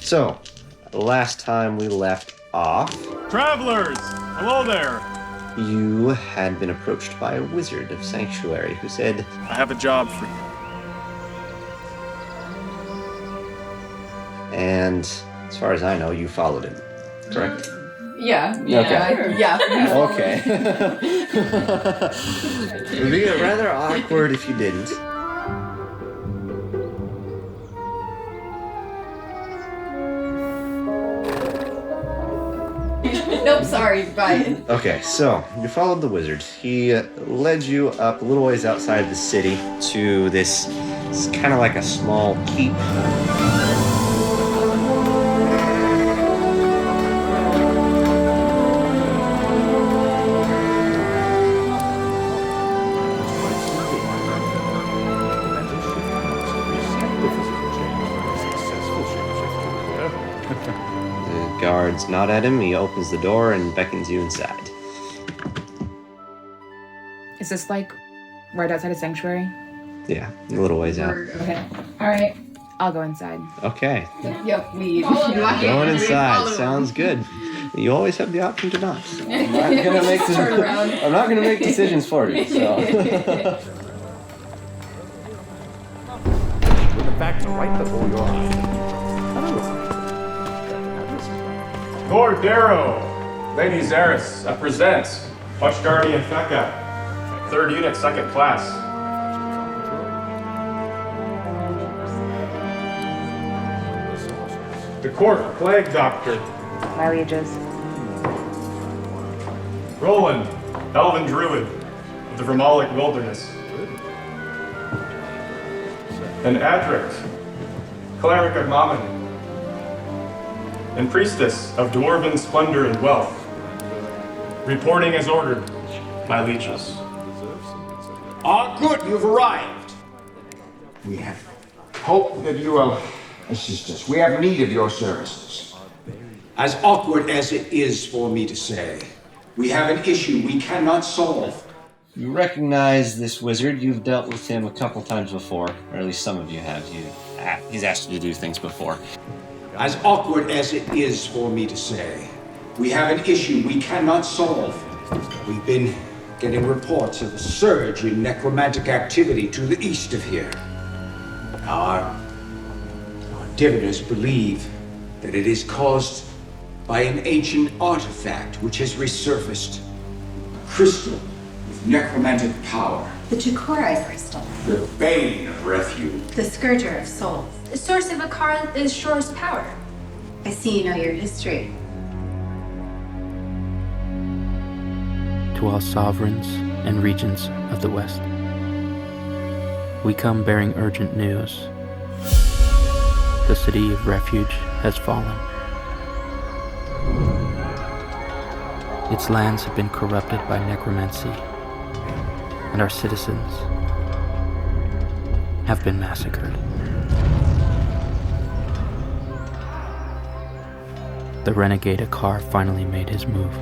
So, last time we left off... Travelers! Hello there! You had been approached by a wizard of Sanctuary who said... I have a job for you. And, as far as I know, you followed him, correct? Yeah. Okay. Yeah. Okay. It would be rather awkward if you didn't. Nope, sorry, bye. Okay, so you followed the wizard. He led you up a little ways outside the city to this, it's kind of like a small keep. The guards nod at him. He opens the door and beckons you inside. Is this like right outside of Sanctuary? Yeah, a little ways out. Okay. All right. I'll go inside. Okay, Yep, we going inside. Sounds good. You always have the option to not. I'm not gonna make Turn around. I'm not gonna make decisions for you. So. With the facts right before your eyes. Lord Darrow, Lady Zaris, I present Watch Guardian Feka, 3rd Unit, 2nd Class. The Court Plague Doctor, My lieges. Roland, Elven Druid of the Vermalic Wilderness, and Adric, Cleric of Mammon, and Priestess of Dwarven Splendor and Wealth, reporting as ordered, my lieges. Good, you've arrived. We have hope that you will assist us. We have need of your services. As awkward as it is for me to say, we have an issue we cannot solve. You recognize this wizard. You've dealt with him a couple times before, or at least some of you have. He's asked you to do things before. As awkward as it is for me to say, we have an issue we cannot solve. We've been getting reports of a surge in necromantic activity to the east of here. Our diviners believe that it is caused by an ancient artifact which has resurfaced. A crystal with necromantic power. The Chikora crystal. The bane of refuge. The Scourger of Souls. The source of Akara's Shore's power. I see you know your history. To all sovereigns and regents of the West, we come bearing urgent news. The city of refuge has fallen. Its lands have been corrupted by necromancy, and our citizens have been massacred. The renegade Akar finally made his move.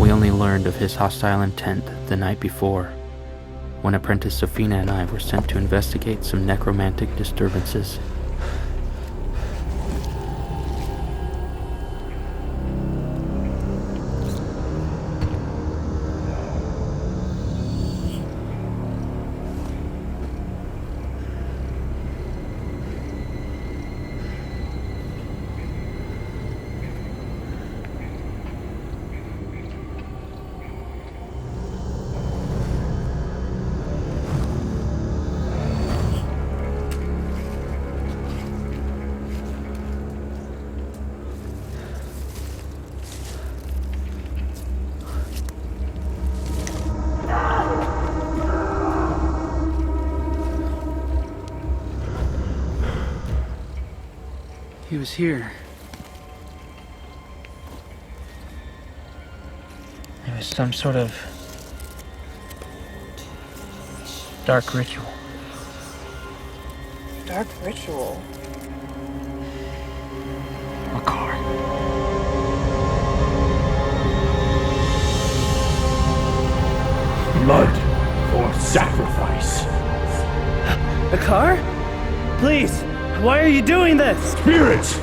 We only learned of his hostile intent the night before, when Apprentice Sophina and I were sent to investigate some necromantic disturbances. He was here. It was some sort of dark ritual. Dark ritual. A car. Blood for sacrifice. A car? Please, why are you doing this? Spirits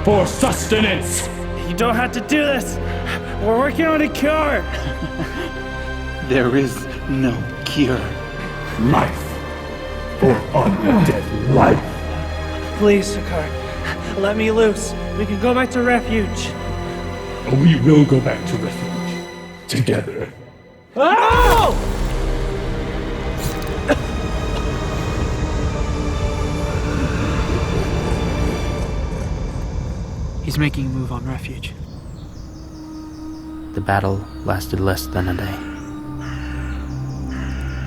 for sustenance. You don't have to do this. We're working on a cure. There is no cure. Life for undead life. Please, Sakar, let me loose. We can go back to refuge. We will go back to refuge together. Oh! He's making a move on refuge. The battle lasted less than a day.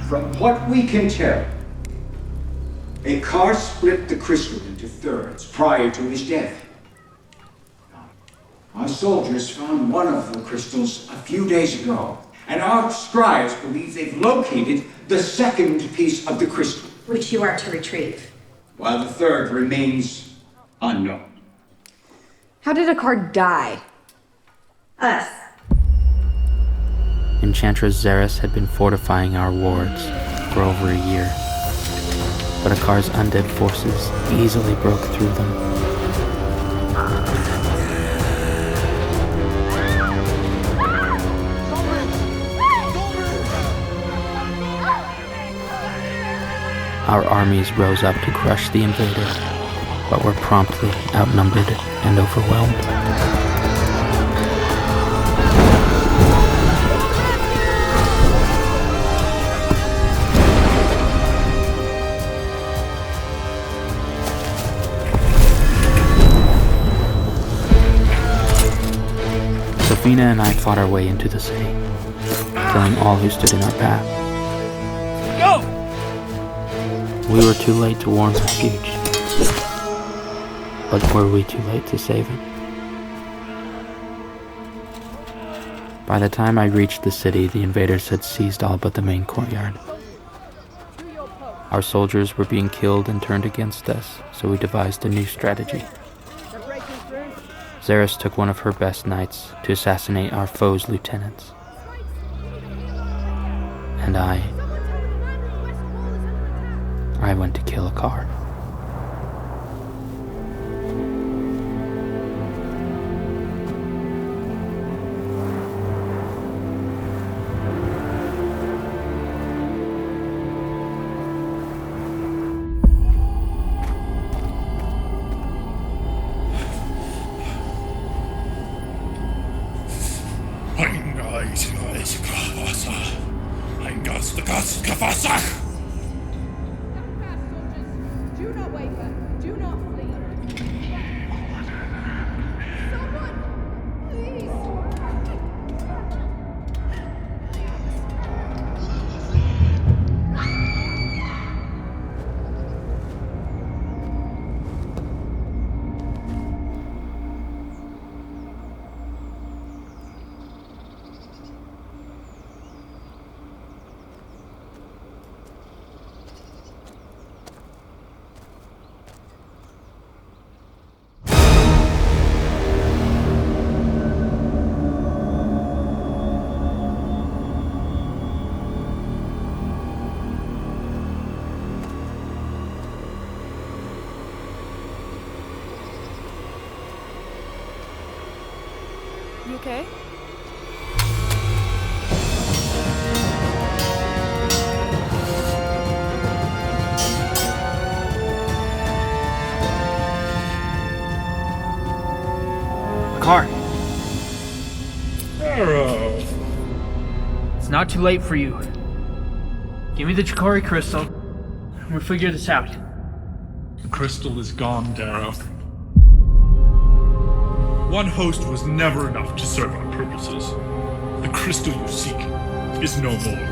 From what we can tell, a car split the crystal into thirds prior to his death. Our soldiers found one of the crystals a few days ago, and our scribes believe they've located the second piece of the crystal, Which you are to retrieve. while the third remains unknown. How did a card die? Us. Enchantress Xeris had been fortifying our wards for over a year, but Akar's undead forces easily broke through them. Our armies rose up to crush the invader, but were promptly outnumbered and overwhelmed. Sofina and I fought our way into the city, killing all who stood in our path. Go! We were too late to warn refuge. But were we too late to save him? By the time I reached the city, the invaders had seized all but the main courtyard. Our soldiers were being killed and turned against us, so we devised a new strategy. Xeris took one of her best knights to assassinate our foes' lieutenants. And I went to kill Akar. Do not waver. Do not flee. Someone, please. You okay? Car. Arrow. It's not too late for you. Give me the Chikori crystal, and we'll figure this out. The crystal is gone, Darrow. One host was never enough to serve our purposes. The crystal you seek is no more.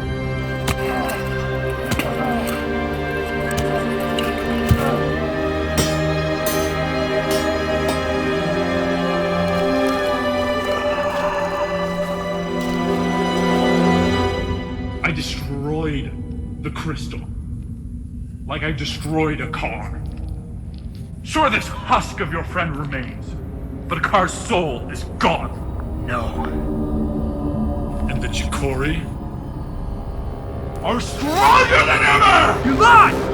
I destroyed the crystal. Like I destroyed a car. Sure, this husk of your friend remains, but Akar's soul is gone. No. And the Chikori? are stronger than ever! You lie!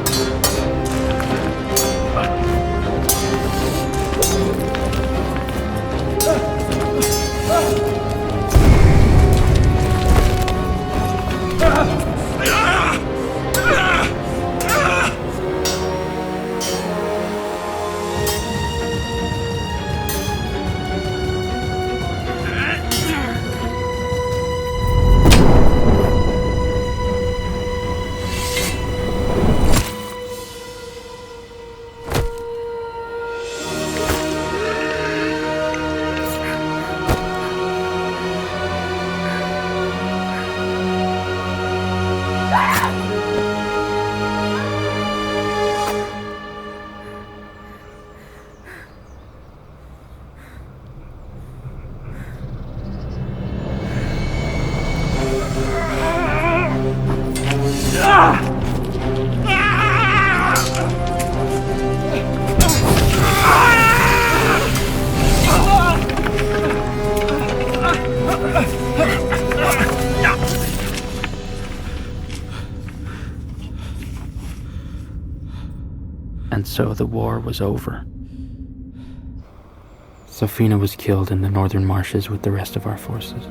And so the war was over. Sophina was killed in the northern marshes with the rest of our forces.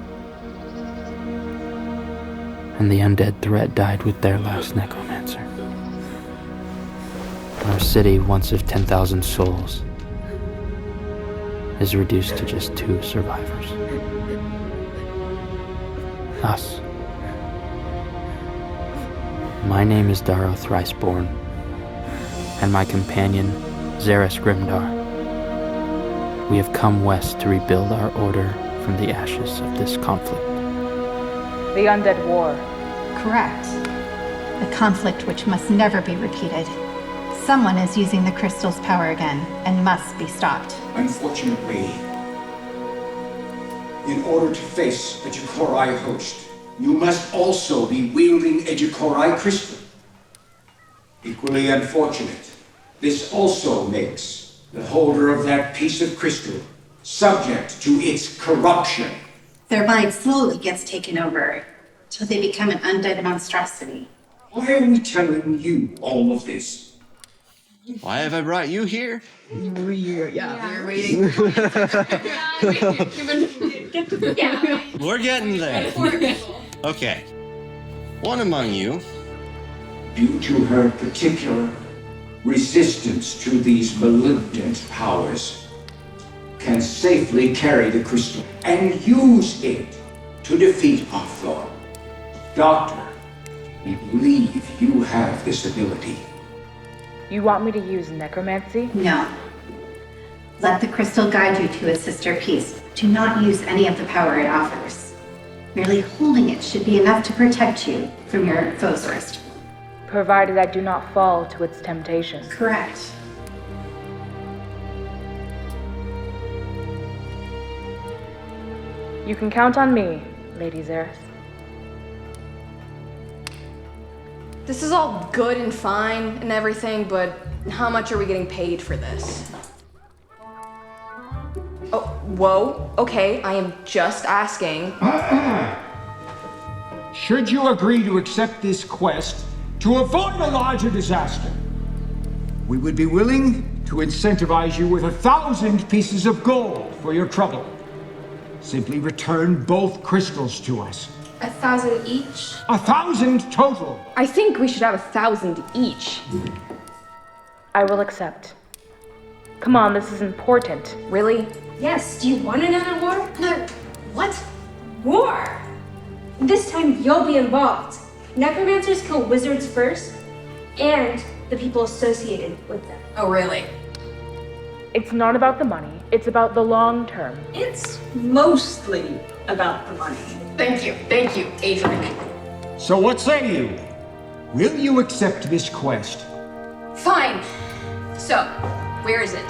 And the undead threat died with their last necromancer. Our city, once of 10,000 souls, is reduced to just 2 survivors. Us. My name is Darrow Thriceborn, and my companion, Xeris Grimdar. We have come west to rebuild our order from the ashes of this conflict. The undead war. Correct. A conflict which must never be repeated. Someone is using the crystal's power again and must be stopped. Unfortunately, in order to face a Jikorai host, you must also be wielding a Jikorai crystal. Equally unfortunate, this also makes the holder of that piece of crystal subject to its corruption. Their mind slowly gets taken over till they become an undead monstrosity. Why are we telling you all of this? Why have I brought you here? We're waiting. We're getting there. Okay. One among you, Due to her particular resistance to these malignant powers, can safely carry the crystal and use it to defeat Hawthorne. Doctor, we believe you have this ability. You want me to use necromancy? No. Let the crystal guide you to its sister piece. Do not use any of the power it offers. Merely holding it should be enough to protect you from your foe's worst. Provided I do not fall to its temptations. Correct. You can count on me, Lady Xeris. This is all good and fine and everything, but how much are we getting paid for this? Oh, whoa. Okay, I am just asking. Should you agree to accept this quest to avoid a larger disaster, we would be willing to incentivize you with 1,000 pieces of gold for your trouble. Simply return both crystals to us. 1,000 each? 1,000 total. I think we should have 1,000 each. I will accept. Come on, this is important. Really? Yes, do you want another war? No. What? War? This time you'll be involved. Necromancers kill wizards first, and the people associated with them. Oh, really? It's not about the money, it's about the long term. It's mostly about the money. Thank you, Adrian. So what say you? Will you accept this quest? Fine. So, where is it?